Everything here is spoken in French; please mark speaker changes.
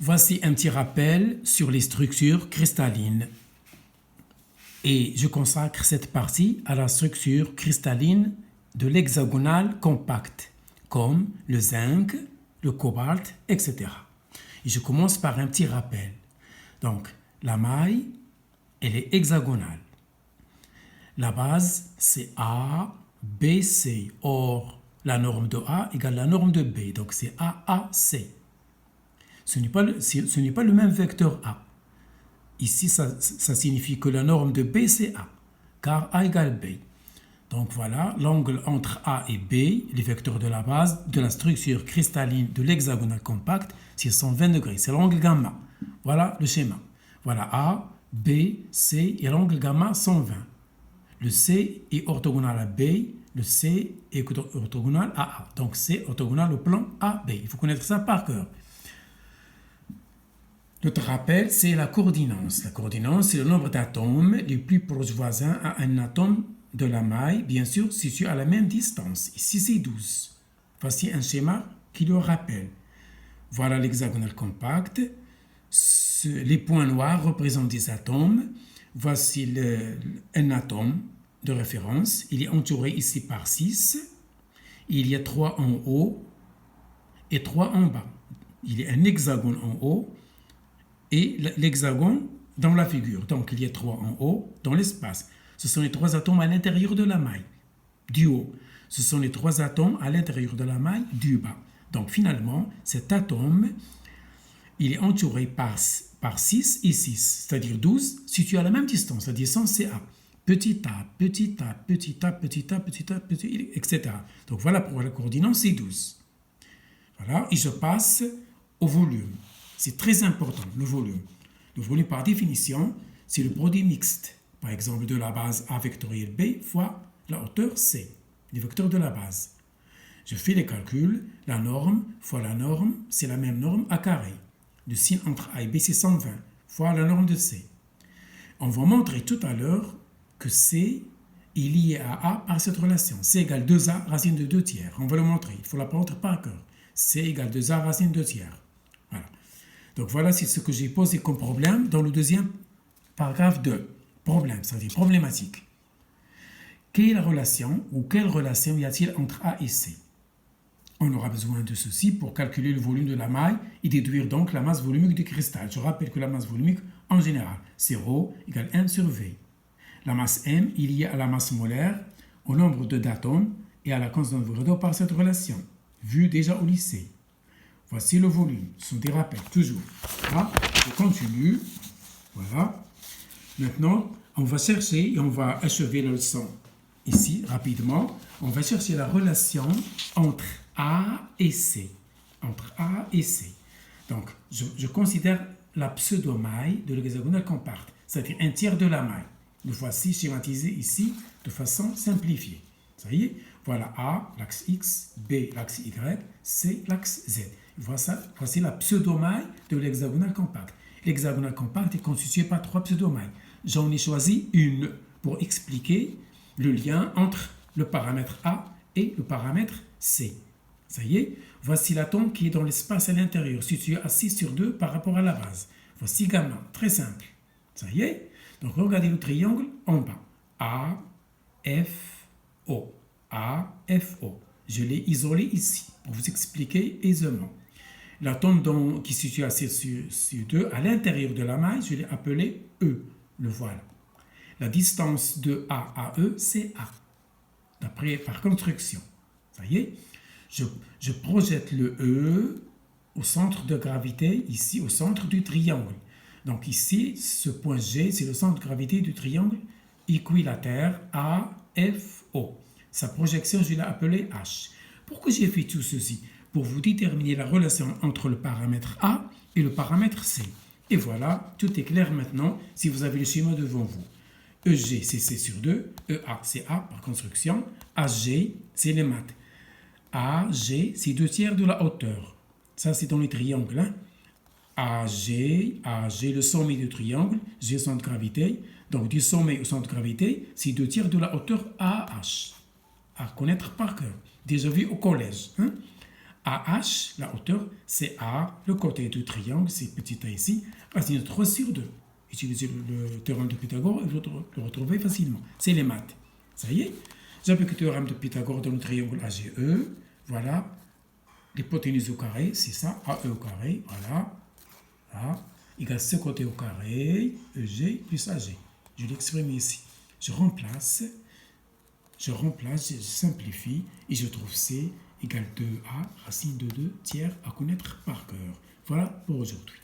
Speaker 1: Voici un petit rappel sur les structures cristallines. Et je consacre cette partie à la structure cristalline de l'hexagonal compact, comme le zinc, le cobalt, etc. Et je commence par un petit rappel. Donc, la maille, elle est hexagonale. La base, c'est A, B, C. Or, la norme de A égale la norme de B. Donc, c'est A, A, C. Ce n'est pas le même vecteur A. Ici, ça signifie que la norme de B, c'est A, car A égale B. Donc voilà, l'angle entre A et B, les vecteurs de la base de la structure cristalline de l'hexagonal compact, c'est 120 degrés. C'est l'angle gamma. Voilà le schéma. Voilà A, B, C et l'angle gamma 120. Le C est orthogonal à B, le C est orthogonal à A. Donc c'est orthogonal au plan AB. Il faut connaître ça par cœur. Notre rappel, c'est la coordinance. La coordinance, c'est le nombre d'atomes les plus proches voisins à un atome de la maille, bien sûr, situé à la même distance. Ici, c'est 12. Voici un schéma qui le rappelle. Voilà l'hexagonal compact. Les points noirs représentent des atomes. Voici un atome de référence. Il est entouré ici par 6. Il y a 3 en haut et 3 en bas. Il y a un hexagone en haut et l'hexagone dans la figure. Donc, il y a 3 en haut dans l'espace. Ce sont les 3 atomes à l'intérieur de la maille, du haut. Ce sont les 3 atomes à l'intérieur de la maille, du bas. Donc, finalement, cet atome, il est entouré par 6 et 6, c'est-à-dire 12, situés à la même distance, la distance c'est A. Petit a, petit a, petit a, petit a, petit a, petit a, etc. Donc, voilà pour la coordinance, c'est 12. Voilà, et je passe au volume. C'est très important, le volume. Le volume, par définition, c'est le produit mixte. Par exemple, de la base A vectorielle B fois la hauteur C, les vecteurs de la base. Je fais les calculs, la norme fois la norme, c'est la même norme A carré. Le signe entre A et B, c'est 120 fois la norme de C. On va montrer tout à l'heure que C est lié à A par cette relation. C égale 2A racine de 2 tiers. On va le montrer, il faut l'apprendre par cœur. C égale 2A racine de 2 tiers. Voilà. Donc voilà, c'est ce que j'ai posé comme problème dans le deuxième paragraphe de problème, c'est-à-dire problématique. Quelle relation y a-t-il entre A et C? On aura besoin de ceci pour calculer le volume de la maille et déduire donc la masse volumique du cristal. Je rappelle que la masse volumique, en général, c'est ρ égale 1 sur V. La masse M est liée à la masse molaire, au nombre d'atomes et à la constante de Avogadro par cette relation, vue déjà au lycée. Voici le volume. Ce sont des rappels, toujours. Là, je continue. Voilà. Maintenant, on va chercher et on va achever la leçon ici, rapidement. On va chercher la relation entre A et C. Entre A et C. Donc, je considère la pseudo-maille de l'hexagonal compact, c'est-à-dire un tiers de la maille. Le voici schématisé ici de façon simplifiée. Ça y est, voilà A, l'axe X, B, l'axe Y, C, l'axe Z. Voici la pseudo-maille de l'hexagonal compact. L'hexagonal compact est constitué par 3 pseudo-mailles. J'en ai choisi une pour expliquer le lien entre le paramètre A et le paramètre C. Ça y est, voici l'atome qui est dans l'espace à l'intérieur, situé à 6 sur 2 par rapport à la base. Voici gamma, très simple. Ça y est, donc regardez le triangle en bas. A, F, O. A, F, O. Je l'ai isolé ici pour vous expliquer aisément. L'atome qui est situé à 6 sur 2 à l'intérieur de la maille, je l'ai appelé E. Le voilà. La distance de A à E, c'est A, par construction. Ça y est, je projette le E au centre de gravité, ici, au centre du triangle. Donc ici, ce point G, c'est le centre de gravité du triangle équilatère AFO. Sa projection, je l'ai appelée H. Pourquoi j'ai fait tout ceci? Pour vous déterminer la relation entre le paramètre A et le paramètre C. Et voilà, tout est clair maintenant si vous avez le schéma devant vous. EG, c'est C sur 2. EA, c'est A par construction. AG, c'est les maths. AG, c'est 2 tiers de la hauteur. Ça, c'est dans les triangles. Hein? AG, le sommet du triangle, G, centre de gravité. Donc, du sommet au centre de gravité, c'est 2 tiers de la hauteur AH. À connaître par cœur. Déjà vu au collège. Hein? AH, la hauteur, c'est A. Le côté du triangle, c'est petit a ici. Racine de 3 sur 2. Utilisez le théorème de Pythagore et vous le retrouvez facilement. C'est les maths. Ça y est. J'applique le théorème de Pythagore dans le triangle AGE. Voilà. L'hypoténuse au carré, c'est ça. AE au carré. Voilà. Voilà. Égale ce côté au carré. EG plus AG. Je l'exprime ici. Je remplace, je simplifie et je trouve C égale 2A, racine de 2 tiers à connaître par cœur. Voilà pour aujourd'hui.